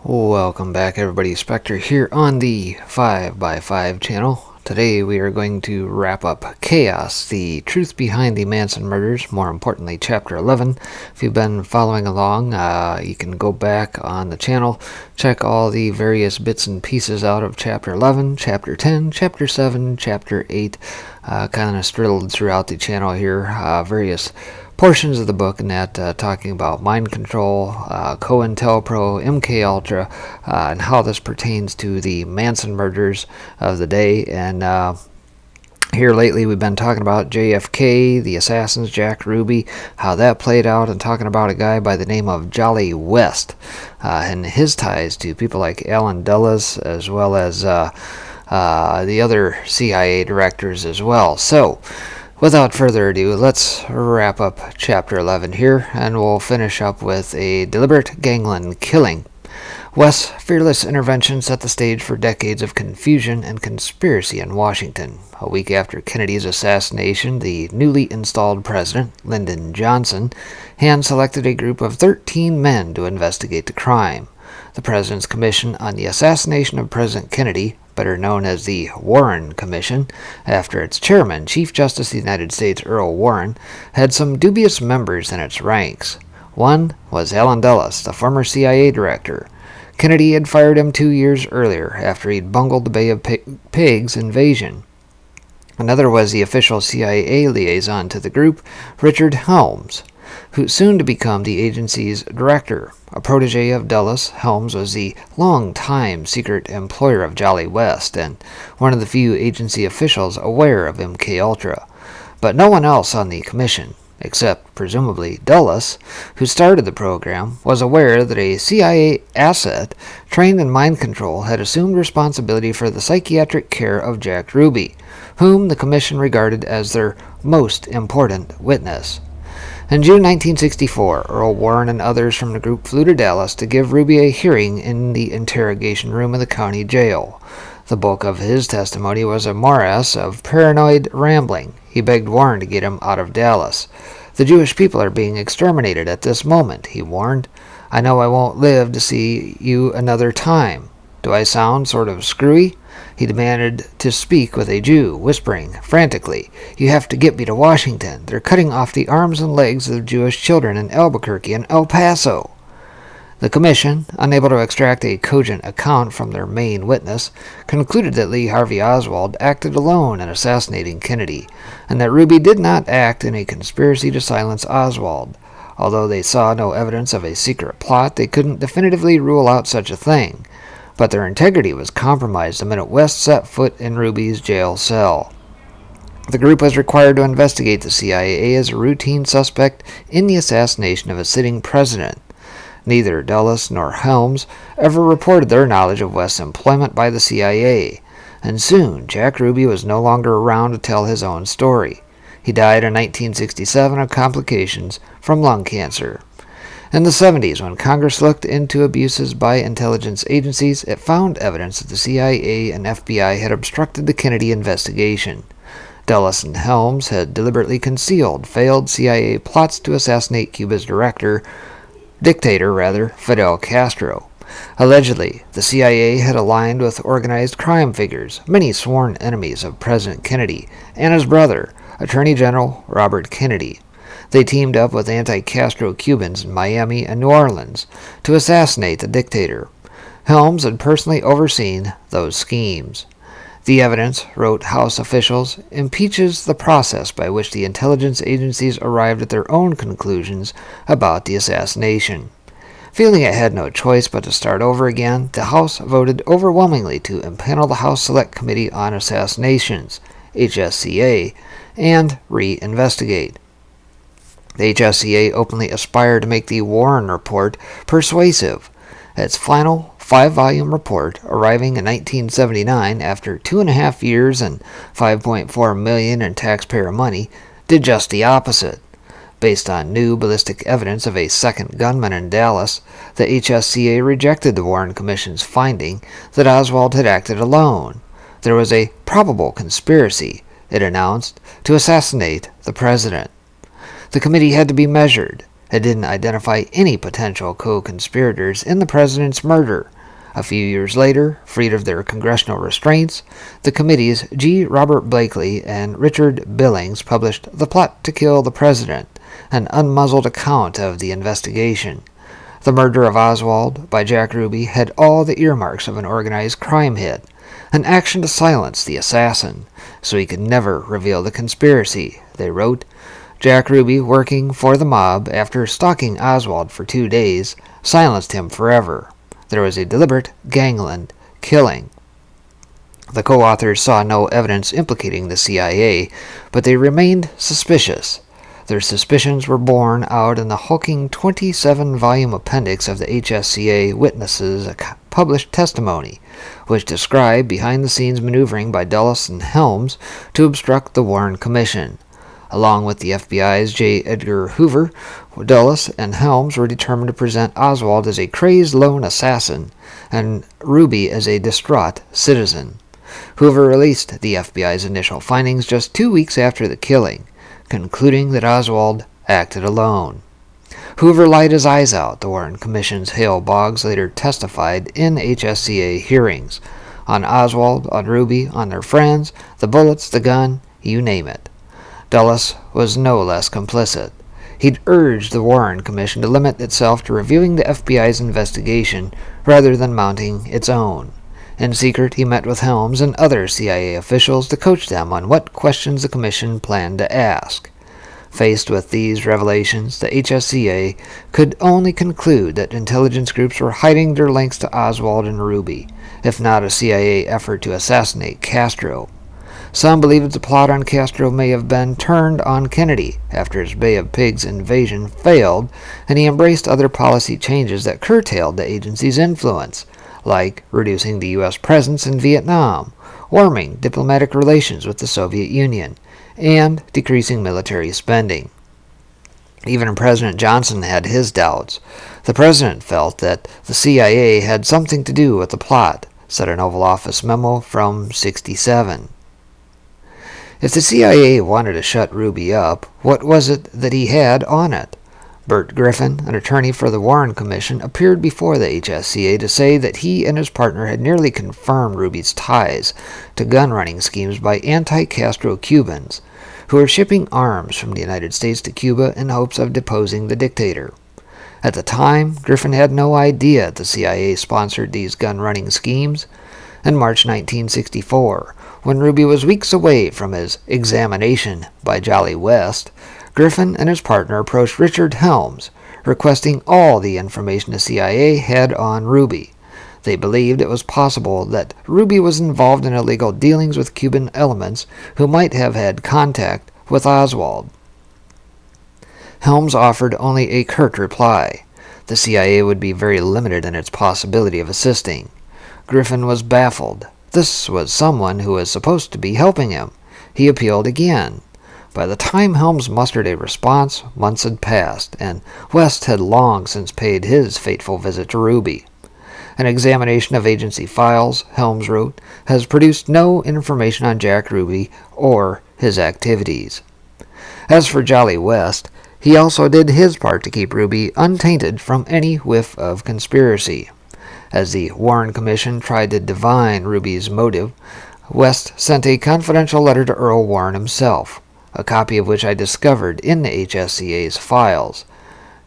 Welcome back everybody, Spectre here on the 5x5 channel. Today we are going to wrap up Chaos, the truth behind the Manson murders, more importantly Chapter 11. If you've been following along, you can go back on the channel, check all the various bits and pieces out of Chapter 11, Chapter 10, Chapter 7, Chapter 8, kind of striddled throughout the channel here, various portions of the book, and that talking about mind control, COINTELPRO, MK Ultra, and how this pertains to the Manson murders of the day. And here lately we've been talking about JFK, the assassins, Jack Ruby, how that played out, and talking about a guy by the name of Jolly West and his ties to people like Allen Dulles, as well as the other CIA directors as well. So without further ado, let's wrap up Chapter 11 here, and we'll finish up with a deliberate gangland killing. West's fearless intervention set the stage for decades of confusion and conspiracy in Washington. A week after Kennedy's assassination, the newly installed president, Lyndon Johnson, hand-selected a group of 13 men to investigate the crime. The president's commission on the assassination of President Kennedy, better known as the Warren Commission, after its chairman, Chief Justice of the United States Earl Warren, had some dubious members in its ranks. One was Allen Dulles, the former CIA director. Kennedy had fired him 2 years earlier after he'd bungled the Bay of Pigs invasion. Another was the official CIA liaison to the group, Richard Helms, who soon to become the agency's director. A protege of Dulles, Helms was the long-time secret employer of Jolly West and one of the few agency officials aware of MK Ultra. But no one else on the commission, except presumably Dulles, who started the program, was aware that a CIA asset trained in mind control had assumed responsibility for the psychiatric care of Jack Ruby, whom the commission regarded as their most important witness. In June 1964, Earl Warren and others from the group flew to Dallas to give Ruby a hearing in the interrogation room of the county jail. The bulk of his testimony was a morass of paranoid rambling. He begged Warren to get him out of Dallas. "The Jewish people are being exterminated at this moment," he warned. "I know I won't live to see you another time. Do I sound sort of screwy?" He demanded to speak with a Jew, whispering frantically, "You have to get me to Washington. They're cutting off the arms and legs of Jewish children in Albuquerque and El Paso." The commission, unable to extract a cogent account from their main witness, concluded that Lee Harvey Oswald acted alone in assassinating Kennedy, and that Ruby did not act in a conspiracy to silence Oswald. Although they saw no evidence of a secret plot, they couldn't definitively rule out such a thing. But their integrity was compromised the minute West set foot in Ruby's jail cell. The group was required to investigate the CIA as a routine suspect in the assassination of a sitting president. Neither Dulles nor Helms ever reported their knowledge of West's employment by the CIA, and soon Jack Ruby was no longer around to tell his own story. He died in 1967 of complications from lung cancer. In the 70s, when Congress looked into abuses by intelligence agencies, it found evidence that the CIA and FBI had obstructed the Kennedy investigation. Dulles and Helms had deliberately concealed failed CIA plots to assassinate Cuba's dictator, Fidel Castro. Allegedly, the CIA had aligned with organized crime figures, many sworn enemies of President Kennedy, and his brother, Attorney General Robert Kennedy. They teamed up with anti-Castro Cubans in Miami and New Orleans to assassinate the dictator. Helms had personally overseen those schemes. The evidence, wrote House officials, impeaches the process by which the intelligence agencies arrived at their own conclusions about the assassination. Feeling it had no choice but to start over again, the House voted overwhelmingly to impanel the House Select Committee on Assassinations, HSCA, and re-investigate. The HSCA openly aspired to make the Warren Report persuasive. Its final 5-volume report, arriving in 1979 after 2.5 years and $5.4 million in taxpayer money, did just the opposite. Based on new ballistic evidence of a second gunman in Dallas, the HSCA rejected the Warren Commission's finding that Oswald had acted alone. There was a probable conspiracy, it announced, to assassinate the president. The committee had to be measured, It didn't identify any potential co-conspirators in the president's murder. A few years later, freed of their congressional restraints, the committees G. Robert Blakely and Richard Billings published The Plot to Kill the President, an unmuzzled account of the investigation. The murder of Oswald by Jack Ruby had all the earmarks of an organized crime hit, an action to silence the assassin, so he could never reveal the conspiracy, they wrote. Jack Ruby, working for the mob after stalking Oswald for 2 days, silenced him forever. There was a deliberate gangland killing. The co-authors saw no evidence implicating the CIA, but they remained suspicious. Their suspicions were borne out in the hulking 27-volume appendix of the HSCA Witnesses' published testimony, which described behind-the-scenes maneuvering by Dulles and Helms to obstruct the Warren Commission. Along with the FBI's J. Edgar Hoover, Dulles and Helms were determined to present Oswald as a crazed lone assassin and Ruby as a distraught citizen. Hoover released the FBI's initial findings just 2 weeks after the killing, concluding that Oswald acted alone. Hoover lied his eyes out, the Warren Commission's Hale Boggs later testified in HSCA hearings. On Oswald, on Ruby, on their friends, the bullets, the gun, you name it. Dulles was no less complicit. He'd urged the Warren Commission to limit itself to reviewing the FBI's investigation rather than mounting its own. In secret, he met with Helms and other CIA officials to coach them on what questions the Commission planned to ask. Faced with these revelations, the HSCA could only conclude that intelligence groups were hiding their links to Oswald and Ruby, if not a CIA effort to assassinate Castro. Some believe that the plot on Castro may have been turned on Kennedy after his Bay of Pigs invasion failed, and he embraced other policy changes that curtailed the agency's influence, like reducing the U.S. presence in Vietnam, warming diplomatic relations with the Soviet Union, and decreasing military spending. Even President Johnson had his doubts. The president felt that the CIA had something to do with the plot, said an Oval Office memo from '67. If the CIA wanted to shut Ruby up, what was it that he had on it? Burt Griffin, an attorney for the Warren Commission, appeared before the HSCA to say that he and his partner had nearly confirmed Ruby's ties to gun-running schemes by anti-Castro Cubans, who were shipping arms from the United States to Cuba in hopes of deposing the dictator. At the time, Griffin had no idea the CIA sponsored these gun-running schemes. In March 1964, when Ruby was weeks away from his examination by Jolly West, Griffin and his partner approached Richard Helms, requesting all the information the CIA had on Ruby. They believed it was possible that Ruby was involved in illegal dealings with Cuban elements who might have had contact with Oswald. Helms offered only a curt reply. The CIA would be very limited in its possibility of assisting. Griffin was baffled. This was someone who was supposed to be helping him. He appealed again. By the time Helms mustered a response, months had passed, and West had long since paid his fateful visit to Ruby. An examination of agency files, Helms wrote, has produced no information on Jack Ruby or his activities. As for Jolly West, he also did his part to keep Ruby untainted from any whiff of conspiracy. As the Warren Commission tried to divine Ruby's motive, West sent a confidential letter to Earl Warren himself, a copy of which I discovered in the HSCA's files.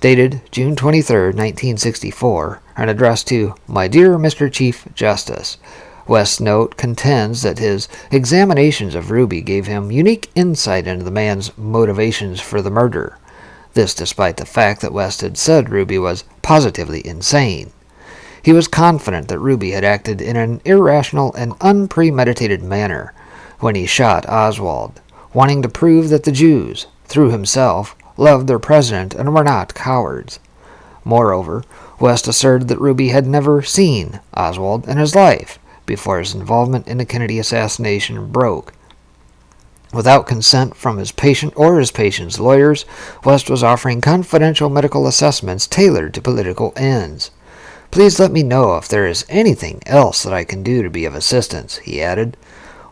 Dated June 23, 1964, and addressed to My Dear Mr. Chief Justice. West's note contends that his examinations of Ruby gave him unique insight into the man's motivations for the murder. This despite the fact that West had said Ruby was positively insane. He was confident that Ruby had acted in an irrational and unpremeditated manner when he shot Oswald, wanting to prove that the Jews, through himself, loved their president and were not cowards. Moreover, West asserted that Ruby had never seen Oswald in his life before his involvement in the Kennedy assassination broke. Without consent from his patient or his patient's lawyers, West was offering confidential medical assessments tailored to political ends. Please let me know if there is anything else that I can do to be of assistance, he added.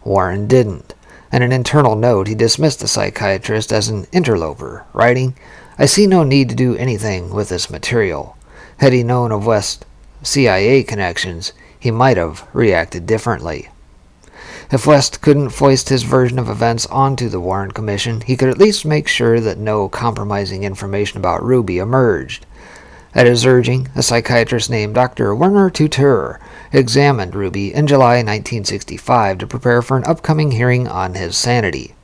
Warren didn't. In an internal note, he dismissed the psychiatrist as an interloper, writing, I see no need to do anything with this material. Had he known of West's CIA connections, he might have reacted differently. If West couldn't foist his version of events onto the Warren Commission, he could at least make sure that no compromising information about Ruby emerged. At his urging, a psychiatrist named Dr. Werner Tutor examined Ruby in July 1965 to prepare for an upcoming hearing on his sanity.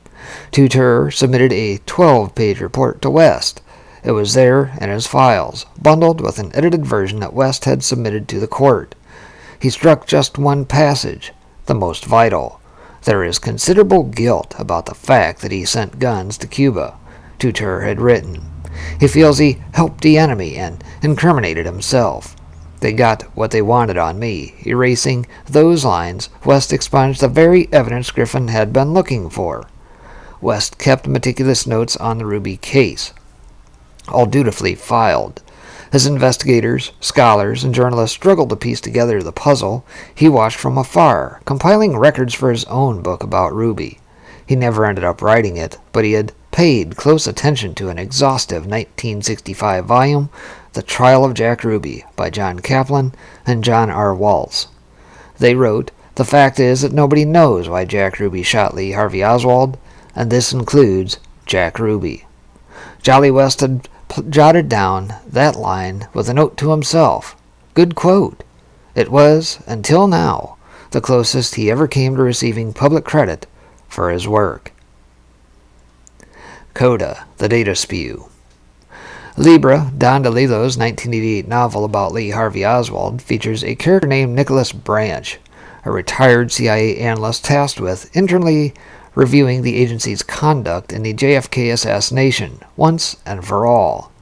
Tutor submitted a 12-page report to West. It was there in his files, bundled with an edited version that West had submitted to the court. He struck just one passage, the most vital. There is considerable guilt about the fact that he sent guns to Cuba, Tutor had written. He feels he helped the enemy and incriminated himself. They got what they wanted on me. Erasing those lines, West expunged the very evidence Griffin had been looking for. West kept meticulous notes on the Ruby case, all dutifully filed. As investigators, scholars, and journalists struggled to piece together the puzzle, he watched from afar, compiling records for his own book about Ruby. He never ended up writing it, but he had paid close attention to an exhaustive 1965 volume, The Trial of Jack Ruby, by John Kaplan and John R. Waltz. They wrote, "The fact is that nobody knows why Jack Ruby shot Lee Harvey Oswald, and this includes Jack Ruby." Jolly West had jotted down that line with a note to himself. Good quote. It was, until now, the closest he ever came to receiving public credit for his work. Coda, the Data Spew. Libra, Don DeLillo's 1988 novel about Lee Harvey Oswald, features a character named Nicholas Branch, a retired CIA analyst tasked with internally reviewing the agency's conduct in the JFK assassination, once and for all.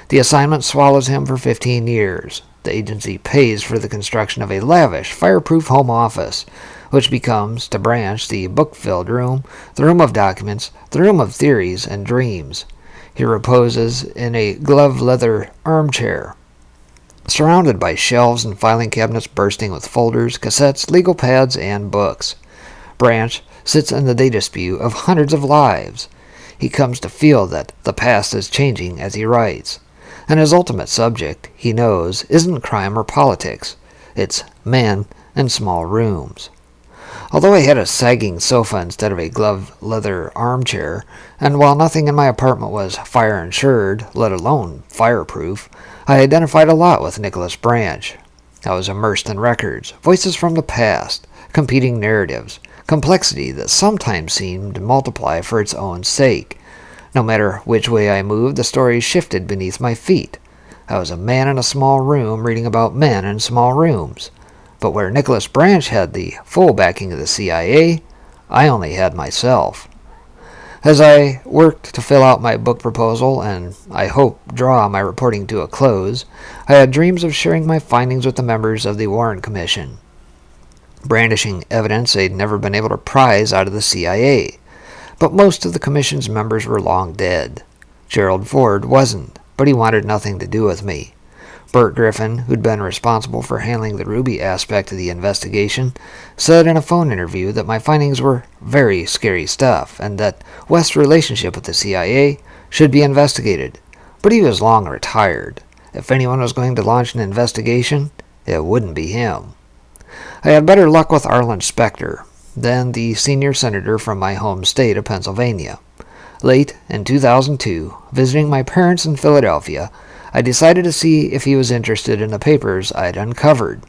The assignment swallows him for 15 years. The agency pays for the construction of a lavish, fireproof home office, which becomes, to Branch, the book-filled room, the room of documents, the room of theories and dreams. He reposes in a glove-leather armchair, surrounded by shelves and filing cabinets bursting with folders, cassettes, legal pads, and books. Branch sits in the data spew of hundreds of lives. He comes to feel that the past is changing as he writes, and his ultimate subject, he knows, isn't crime or politics. It's men in small rooms. Although I had a sagging sofa instead of a glove-leather armchair, and while nothing in my apartment was fire-insured, let alone fireproof, I identified a lot with Nicholas Branch. I was immersed in records, voices from the past, competing narratives, complexity that sometimes seemed to multiply for its own sake. No matter which way I moved, the stories shifted beneath my feet. I was a man in a small room reading about men in small rooms. But where Nicholas Branch had the full backing of the CIA, I only had myself. As I worked to fill out my book proposal and, I hope, draw my reporting to a close, I had dreams of sharing my findings with the members of the Warren Commission, brandishing evidence they'd never been able to prise out of the CIA. But most of the Commission's members were long dead. Gerald Ford wasn't, but he wanted nothing to do with me. Burt Griffin, who'd been responsible for handling the Ruby aspect of the investigation, said in a phone interview that my findings were very scary stuff and that West's relationship with the CIA should be investigated. But he was long retired. If anyone was going to launch an investigation, it wouldn't be him. I had better luck with Arlen Specter, then the senior senator from my home state of Pennsylvania. Late in 2002, visiting my parents in Philadelphia, I decided to see if he was interested in the papers I'd uncovered.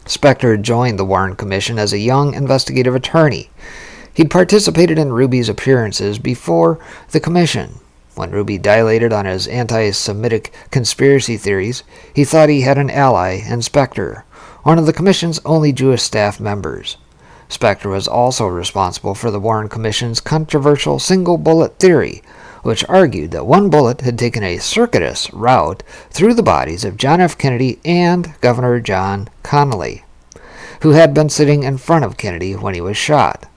Specter had joined the Warren Commission as a young investigative attorney. He'd participated in Ruby's appearances before the commission. When Ruby dilated on his anti-Semitic conspiracy theories, he thought he had an ally in Specter, one of the commission's only Jewish staff members. Specter was also responsible for the Warren Commission's controversial single-bullet theory, which argued that one bullet had taken a circuitous route through the bodies of John F. Kennedy and Governor John Connally, who had been sitting in front of Kennedy when he was shot.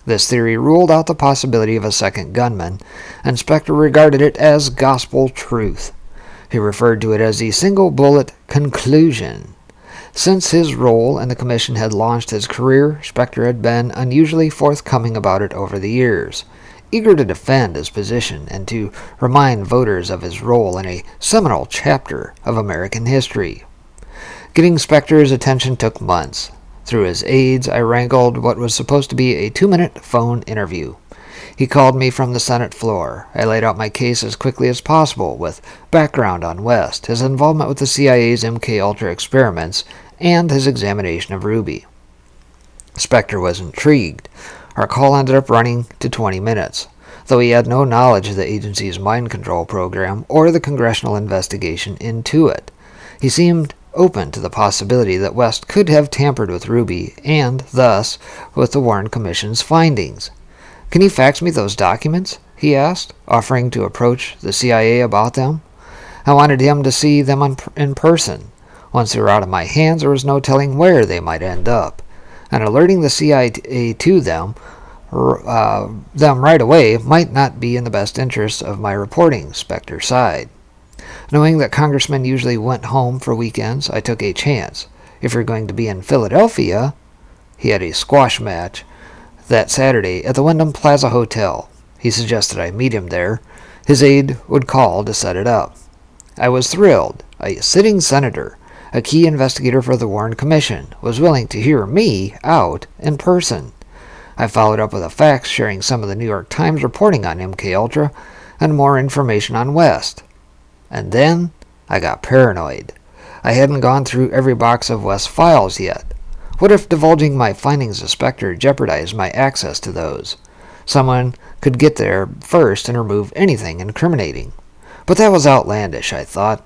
This theory ruled out the possibility of a second gunman, and Specter regarded it as gospel truth. He referred to it as the single-bullet conclusion. Since his role in the commission had launched his career, Specter had been unusually forthcoming about it over the years. eager to defend his position and to remind voters of his role in a seminal chapter of American history. Getting Spector's attention took months. Through his aides, I wrangled what was supposed to be a 2-minute phone interview. He called me from the Senate floor. I laid out my case as quickly as possible, with background on West, his involvement with the CIA's MKUltra experiments, and his examination of Ruby. Spector was intrigued. Our call ended up running to 20 minutes, though he had no knowledge of the agency's mind control program or the congressional investigation into it. He seemed open to the possibility that West could have tampered with Ruby and, thus, with the Warren Commission's findings. "Can you fax me those documents?" he asked, offering to approach the CIA about them. I wanted him to see them in person. Once they were out of my hands, there was no telling where they might end up, and alerting the CIA to them right away might not be in the best interest of my reporting, Spector sighed. Knowing that congressmen usually went home for weekends, I took a chance. If you're going to be in Philadelphia, he had a squash match that Saturday at the Wyndham Plaza Hotel. He suggested I meet him there. His aide would call to set it up. I was thrilled. A sitting senator, a key investigator for the Warren Commission, was willing to hear me out in person. I followed up with a fax sharing some of the New York Times reporting on MKUltra and more information on West. And then I got paranoid. I hadn't gone through every box of West's files yet. What if divulging my findings to Spector jeopardized my access to those? Someone could get there first and remove anything incriminating. But that was outlandish, I thought.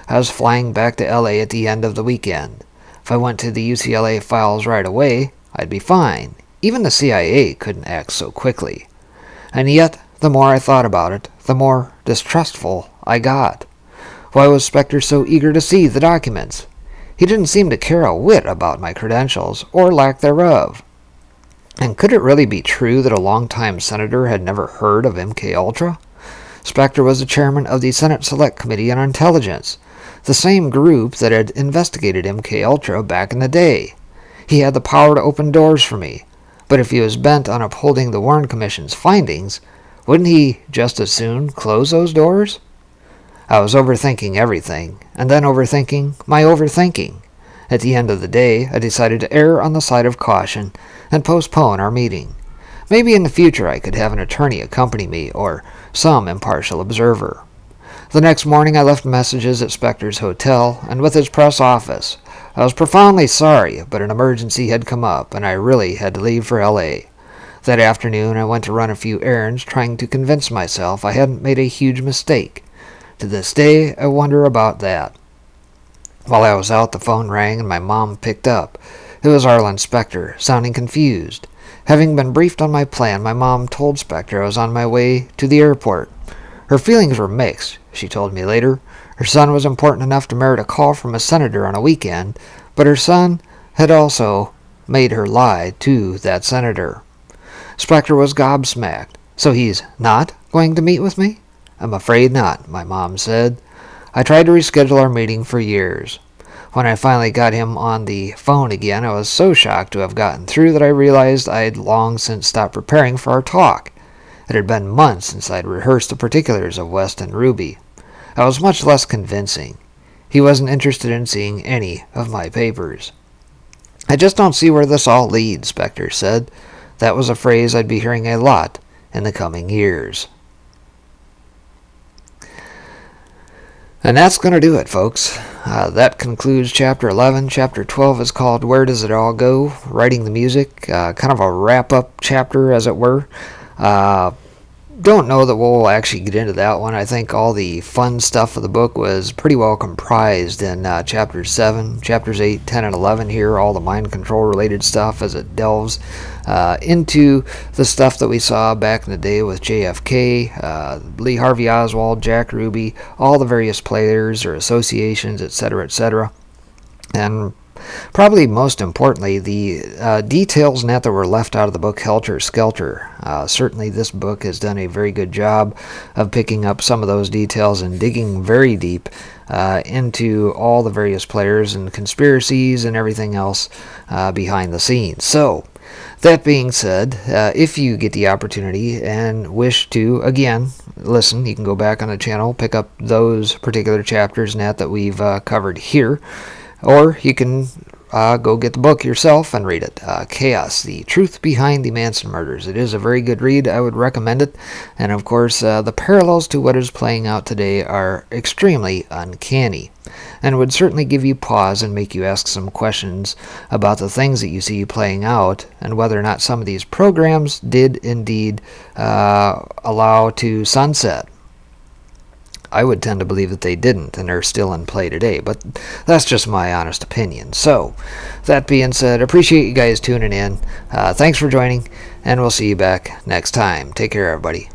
I was flying back to LA at the end of the weekend. If I went to the UCLA files right away, I'd be fine. Even the CIA couldn't act so quickly. And yet, the more I thought about it, the more distrustful I got. Why was Spector so eager to see the documents? He didn't seem to care a whit about my credentials, or lack thereof. And could it really be true that a longtime senator had never heard of MKUltra? Spector was the chairman of the Senate Select Committee on Intelligence, the same group that had investigated MKUltra back in the day. He had the power to open doors for me, but if he was bent on upholding the Warren Commission's findings, wouldn't he just as soon close those doors? I was overthinking everything, and then overthinking my overthinking. At the end of the day, I decided to err on the side of caution and postpone our meeting. Maybe in the future I could have an attorney accompany me, or some impartial observer. The next morning I left messages at Spector's hotel and with his press office. I was profoundly sorry, but an emergency had come up, and I really had to leave for L.A. That afternoon I went to run a few errands, trying to convince myself I hadn't made a huge mistake. To this day, I wonder about that. While I was out, the phone rang and my mom picked up. It was Arlen Spector, sounding confused. Having been briefed on my plan, my mom told Spector I was on my way to the airport. Her feelings were mixed, she told me later. Her son was important enough to merit a call from a senator on a weekend, but her son had also made her lie to that senator. Spector was gobsmacked. So he's not going to meet with me? I'm afraid not, my mom said. I tried to reschedule our meeting for years. When I finally got him on the phone again, I was so shocked to have gotten through that I realized I had long since stopped preparing for our talk. It had been months since I'd rehearsed the particulars of West and Ruby. I was much less convincing. He wasn't interested in seeing any of my papers. I just don't see where this all leads, Spector said. That was a phrase I'd be hearing a lot in the coming years. And that's going to do it, folks. That concludes Chapter 11. Chapter 12 is called Where Does It All Go? Writing the Music. Kind of a wrap-up chapter, as it were. Don't know that we'll actually get into that one. I think all the fun stuff of the book was pretty well comprised in Chapters 7, Chapters 8, 10, and 11 here. All the mind control related stuff as it delves into the stuff that we saw back in the day with JFK, Lee Harvey Oswald, Jack Ruby, all the various players or associations, etc., etc. And probably most importantly, the details in that were left out of the book helter-skelter. Certainly this book has done a very good job of picking up some of those details and digging very deep into all the various players and conspiracies and everything else behind the scenes. So, That being said, if you get the opportunity and wish to, again, listen, you can go back on the channel, pick up those particular chapters that we've covered here, or you can go get the book yourself and read it. Chaos, the Truth Behind the Manson Murders. It is a very good read. I would recommend it. And of course, the parallels to what is playing out today are extremely uncanny, and would certainly give you pause and make you ask some questions about the things that you see playing out, and whether or not some of these programs did indeed allow to sunset. I would tend to believe that they didn't, and are still in play today, but that's just my honest opinion. So, that being said, appreciate you guys tuning in. Thanks for joining, and we'll see you back next time. Take care, everybody.